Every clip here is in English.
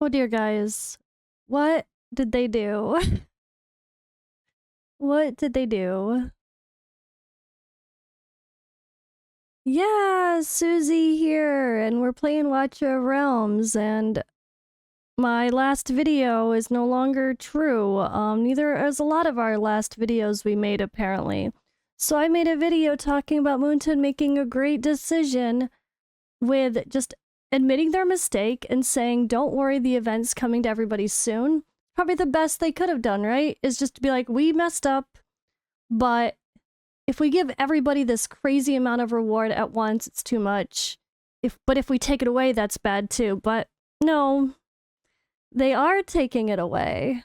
Oh dear, guys. What did they do? What did they do? Yeah, Suzi here, and we're playing Watcher of Realms, and my last video is no longer true. Neither is a lot of our last videos we made, apparently. So I made a video talking about MOONTON making a great decision with just admitting their mistake and saying, don't worry, the event's coming to everybody soon. Probably the best they could have done, right? Is just to be like, we messed up, but if we give everybody this crazy amount of reward at once, it's too much. But if we take it away, that's bad too. But no, they are taking it away.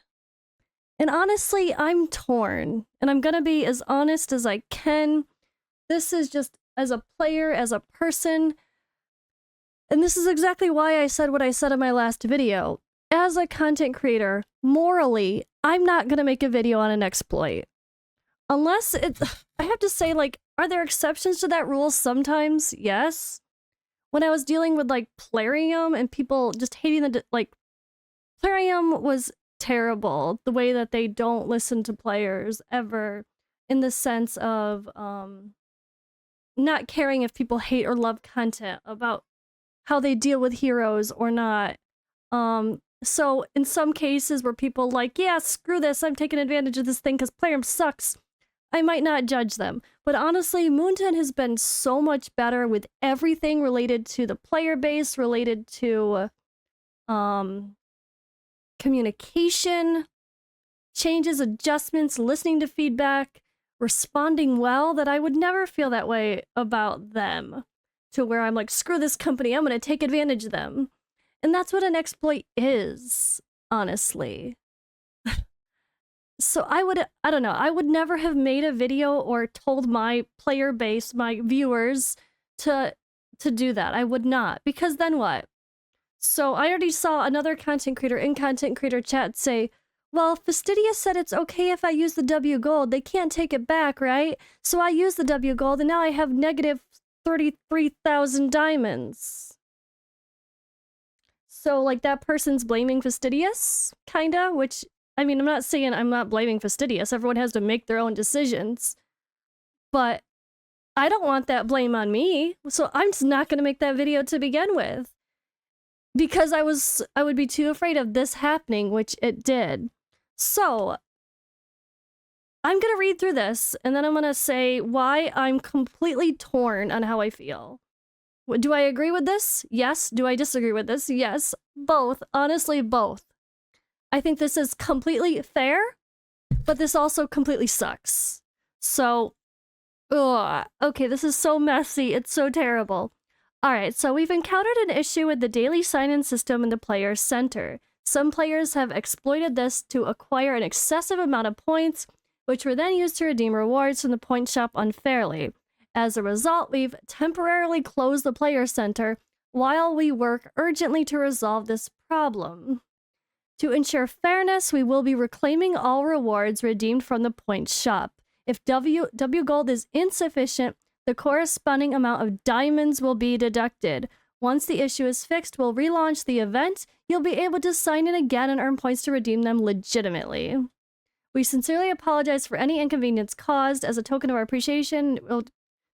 And honestly, I'm torn. And I'm gonna be as honest as I can. This is just, as a player, as a person, and this is exactly why I said what I said in my last video. As a content creator, morally, I'm not gonna make a video on an exploit. Unless it's, I have to say, like, are there exceptions to that rule sometimes? Yes. When I was dealing with, like, Plarium and people just hating the, like, Plarium was terrible. The way that they don't listen to players ever, in the sense of, not caring if people hate or love content, about how they deal with heroes or not. So in some cases where people like, yeah, screw this, I'm taking advantage of this thing because Plarium sucks, I might not judge them. But honestly, MOONTON has been so much better with everything related to the player base, related to communication, changes, adjustments, listening to feedback, responding well, that I would never feel that way about them. To where I'm like, screw this company, I'm gonna take advantage of them. And that's what an exploit is, honestly. So I don't know, I would never have made a video or told my player base, my viewers, to do that. I would not, because then what? So I already saw another content creator in content creator chat say, well, Fastidious said it's okay if I use the W gold, they can't take it back, right? So I use the W gold and now I have negative 33,000 diamonds. So, like, that person's blaming Fastidious, kinda, which, I mean, I'm not saying I'm not blaming Fastidious. Everyone has to make their own decisions. But I don't want that blame on me, so I'm just not gonna make that video to begin with. Because I would be too afraid of this happening, which it did. So, I'm gonna read through this, and then I'm gonna say why I'm completely torn on how I feel. Do I agree with this? Yes. Do I disagree with this? Yes. Both. Honestly, both. I think this is completely fair, but this also completely sucks. So, okay, this is so messy. It's so terrible. Alright, so we've encountered an issue with the daily sign-in system in the player's center. Some players have exploited this to acquire an excessive amount of points, which were then used to redeem rewards from the point shop unfairly. As a result, we've temporarily closed the player center while we work urgently to resolve this problem. To ensure fairness, we will be reclaiming all rewards redeemed from the point shop. If W gold is insufficient, the corresponding amount of diamonds will be deducted. Once the issue is fixed, we'll relaunch the event. You'll be able to sign in again and earn points to redeem them legitimately. We sincerely apologize for any inconvenience caused. As a token of our appreciation, we'll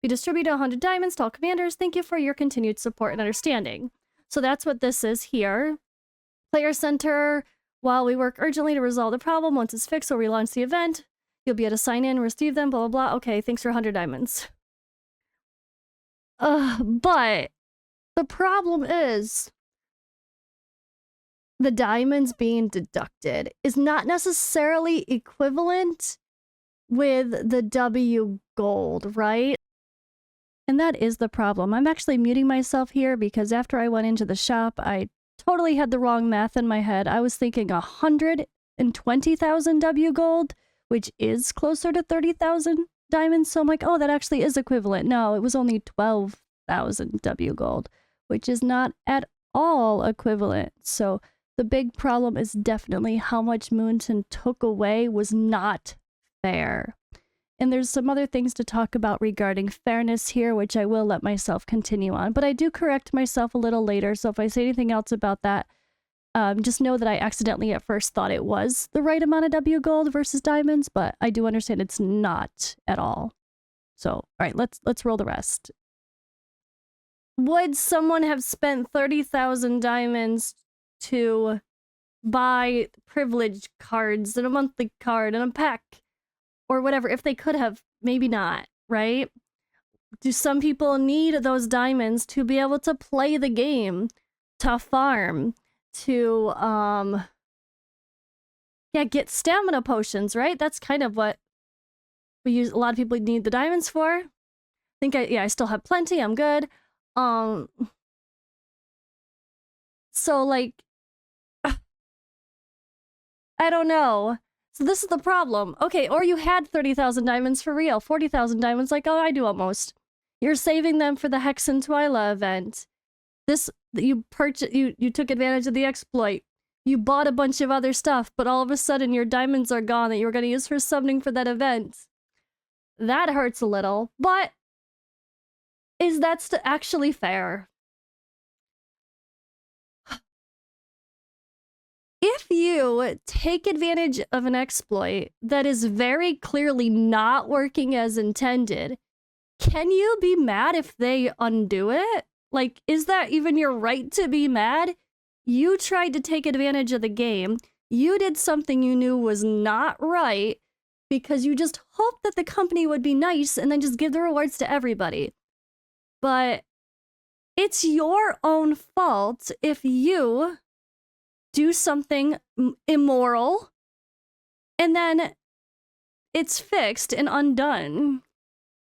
be distributed 100 diamonds to all commanders. Thank you for your continued support and understanding. So that's what this is here. Player center, while we work urgently to resolve the problem, once it's fixed, we'll relaunch the event. You'll be able to sign in, receive them, blah, blah, blah. Okay, thanks for 100 diamonds. But the problem is the diamonds being deducted is not necessarily equivalent with the W gold, right? And that is the problem. I'm actually muting myself here because after I went into the shop, I totally had the wrong math in my head. I was thinking 120,000 W gold, which is closer to 30,000 diamonds. So I'm like, oh, that actually is equivalent. No, it was only 12,000 W gold, which is not at all equivalent. So the big problem is definitely how much MOONTON took away was not fair. And there's some other things to talk about regarding fairness here, which I will let myself continue on. But I do correct myself a little later, so if I say anything else about that, Just know that I accidentally at first thought it was the right amount of W gold versus diamonds, but I do understand it's not at all. So, all right, let's roll the rest. Would someone have spent 30,000 diamonds to buy privilege cards and a monthly card and a pack or whatever? If they could have, maybe not, right? Do some people need those diamonds to be able to play the game, to farm, to get stamina potions, right? That's kind of what we use. A lot of people need the diamonds for. I think I still have plenty. I'm good. So like, I don't know. So this is the problem. Okay, or you had 30,000 diamonds for real, 40,000 diamonds, like, oh, I do almost. You're saving them for the Hex and Twyla event. You took advantage of the exploit. You bought a bunch of other stuff, but all of a sudden your diamonds are gone that you were going to use for summoning for that event. That hurts a little, but is that actually fair? If you take advantage of an exploit that is very clearly not working as intended, can you be mad if they undo it? Like, is that even your right to be mad? You tried to take advantage of the game. You did something you knew was not right because you just hoped that the company would be nice and then just give the rewards to everybody. But it's your own fault if you do something immoral and then it's fixed and undone,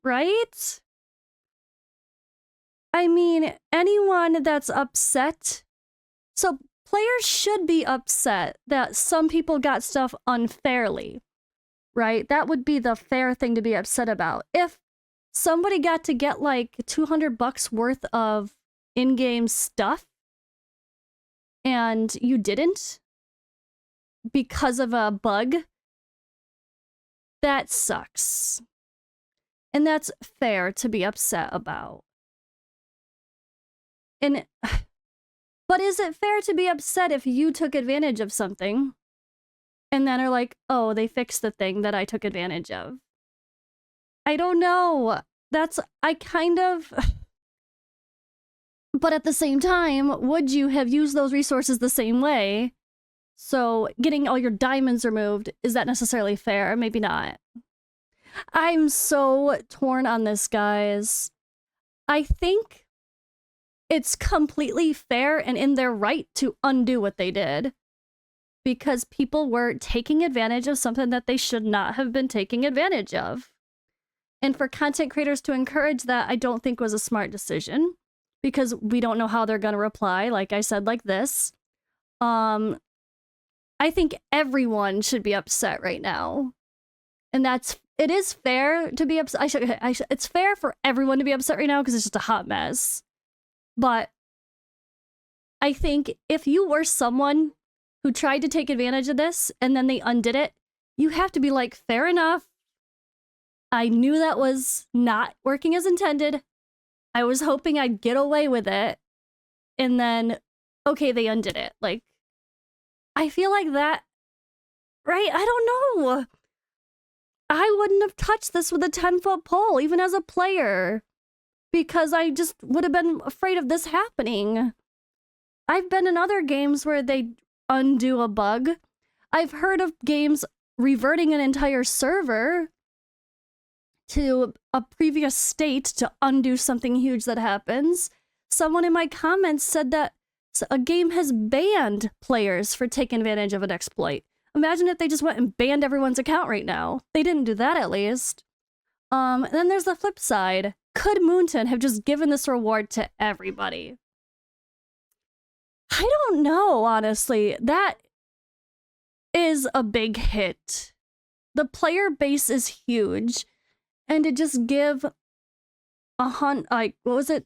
right? I mean, anyone that's upset, so players should be upset that some people got stuff unfairly, right? That would be the fair thing to be upset about. If somebody got to get like $200 worth of in-game stuff and you didn't because of a bug, that sucks. And that's fair to be upset about. But is it fair to be upset if you took advantage of something and then are like, oh, they fixed the thing that I took advantage of? I don't know. But at the same time, would you have used those resources the same way? So getting all your diamonds removed, is that necessarily fair? Maybe not. I'm so torn on this, guys. I think it's completely fair and in their right to undo what they did because people were taking advantage of something that they should not have been taking advantage of. And for content creators to encourage that, I don't think was a smart decision because we don't know how they're going to reply. Like I said, like this. I think everyone should be upset right now. And it is fair to be upset. It's fair for everyone to be upset right now because it's just a hot mess. But I think if you were someone who tried to take advantage of this and then they undid it, you have to be like, fair enough. I knew that was not working as intended. I was hoping I'd get away with it. And then, okay, they undid it. Like, I feel like that, right? I don't know. I wouldn't have touched this with a 10-foot pole, even as a player, because I just would have been afraid of this happening. I've been in other games where they undo a bug. I've heard of games reverting an entire server to a previous state to undo something huge that happens. Someone in my comments said that a game has banned players for taking advantage of an exploit. Imagine if they just went and banned everyone's account right now. They didn't do that, at least. And then there's the flip side. Could MOONTON have just given this reward to everybody? I don't know, honestly. That is a big hit. The player base is huge. And to just give what was it?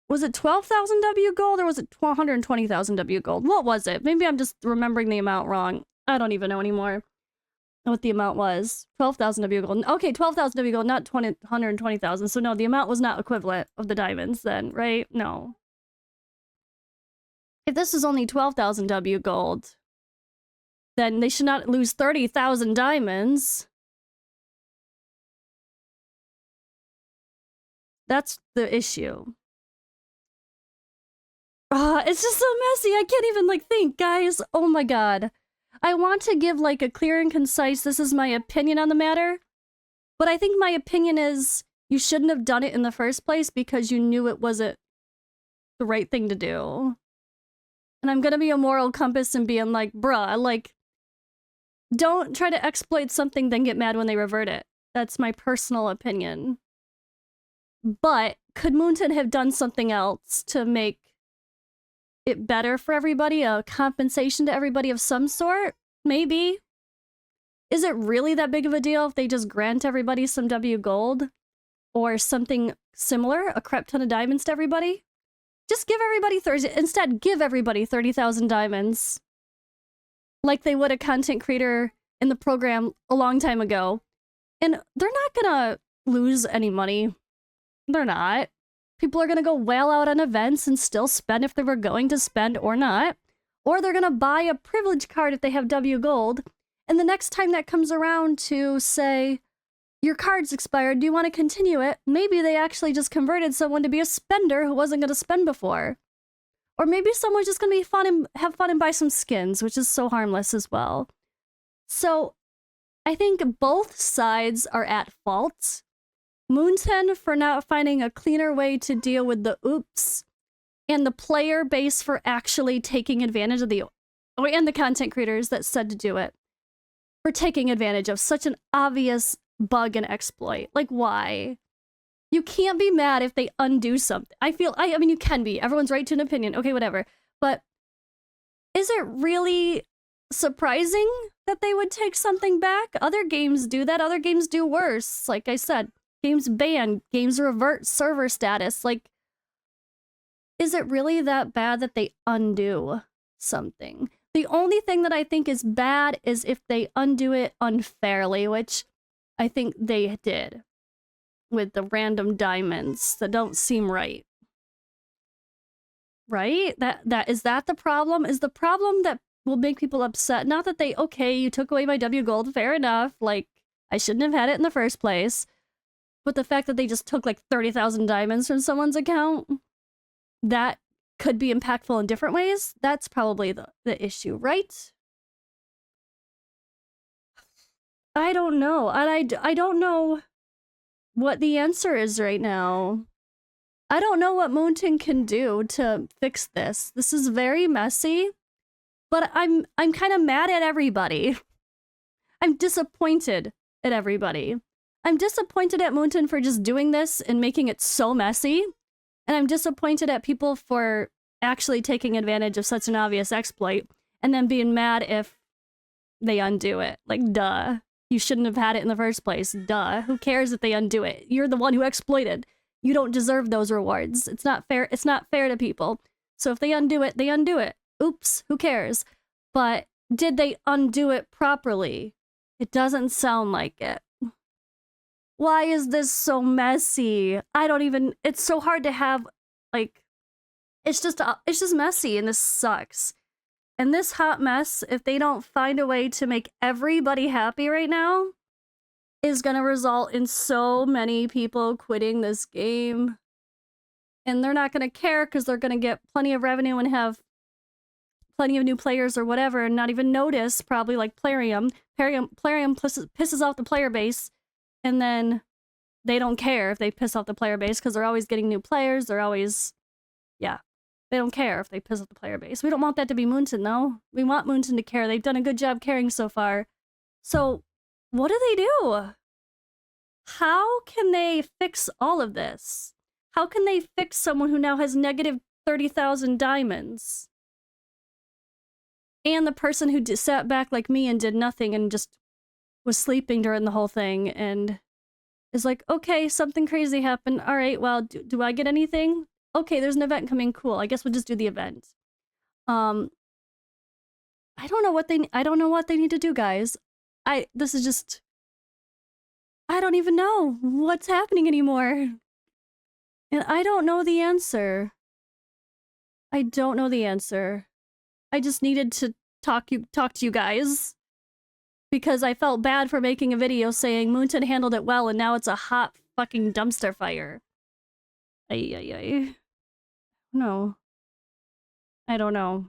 Was it 12,000 W gold or was it 120,000 W gold? What was it? Maybe I'm just remembering the amount wrong. I don't even know anymore what the amount was. 12,000 W gold. Okay, 12,000 W gold, not 120,000. So no, the amount was not equivalent of the diamonds then, right? No. If this is only 12,000 W gold, then they should not lose 30,000 diamonds. That's the issue. It's just so messy. I can't even, like, think, guys. Oh my god. I want to give, like, a clear and concise, this is my opinion on the matter. But I think my opinion is you shouldn't have done it in the first place because you knew it wasn't the right thing to do. And I'm gonna be a moral compass and being like, bruh, like, don't try to exploit something, then get mad when they revert it. That's my personal opinion. But could MOONTON have done something else to make it better for everybody? A compensation to everybody of some sort? Maybe. Is it really that big of a deal if they just grant everybody some W gold? Or something similar? A crap ton of diamonds to everybody? Just give everybody instead, give everybody 30,000 diamonds. Like they would a content creator in the program a long time ago. And they're not gonna lose any money. They're not. People are gonna go whale out on events and still spend if they were going to spend or not. Or they're gonna buy a privilege card if they have W gold. And the next time that comes around to say, your card's expired, do you want to continue it? Maybe they actually just converted someone to be a spender who wasn't going to spend before. Or maybe someone's just going to be fun and have fun and buy some skins, which is so harmless as well. So I think both sides are at fault. MOONTON for not finding a cleaner way to deal with the oops, and the player base for actually taking advantage of and the content creators that said to do it, for taking advantage of such an obvious bug and exploit. Like, why? You can't be mad if they undo something. I mean, you can be. Everyone's right to an opinion. Okay, whatever. But is it really surprising that they would take something back? Other games do that. Other games do worse. Like I said, games ban, games revert server status. Like, is it really that bad that they undo something? The only thing that I think is bad is if they undo it unfairly, which I think they did with the random diamonds that don't seem right. Right? Is that the problem? Is the problem that will make people upset? Not that they, okay, you took away my W gold, fair enough. Like, I shouldn't have had it in the first place. But the fact that they just took like 30,000 diamonds from someone's account, that could be impactful in different ways. That's probably the issue, right? I don't know. And I don't know what the answer is right now. I don't know what MOONTON can do to fix this. This is very messy, but I'm kind of mad at everybody. I'm disappointed at everybody. I'm disappointed at MOONTON for just doing this and making it so messy. And I'm disappointed at people for actually taking advantage of such an obvious exploit and then being mad if they undo it. Like, duh. You shouldn't have had it in the first place. Duh. Who cares if they undo it? You're the one who exploited. You don't deserve those rewards. It's not fair. It's not fair to people. So if they undo it, they undo it. Oops. Who cares? But did they undo it properly? It doesn't sound like it. Why is this so messy? I don't even... It's so hard to have, like... It's just messy, and this sucks. And this hot mess, if they don't find a way to make everybody happy right now, is gonna result in so many people quitting this game. And they're not gonna care because they're gonna get plenty of revenue and have plenty of new players or whatever and not even notice, probably, like Plarium. Plarium pisses off the player base, and then they don't care if they piss off the player base because they're always getting new players. They're always... Yeah. They don't care if they piss off the player base. We don't want that to be MOONTON, though. We want MOONTON to care. They've done a good job caring so far. So, what do they do? How can they fix all of this? How can they fix someone who now has negative 30,000 diamonds? And the person who sat back like me and did nothing and just was sleeping during the whole thing and is like, okay, something crazy happened. All right, well, do I get anything? Okay, there's an event coming. Cool. I guess we'll just do the event. I don't know what they need to do, guys. This is just... I don't even know what's happening anymore. And I don't know the answer. I don't know the answer. I just needed to talk to you guys. Because I felt bad for making a video saying MOONTON handled it well and now it's a hot fucking dumpster fire. Ay. No. I don't know.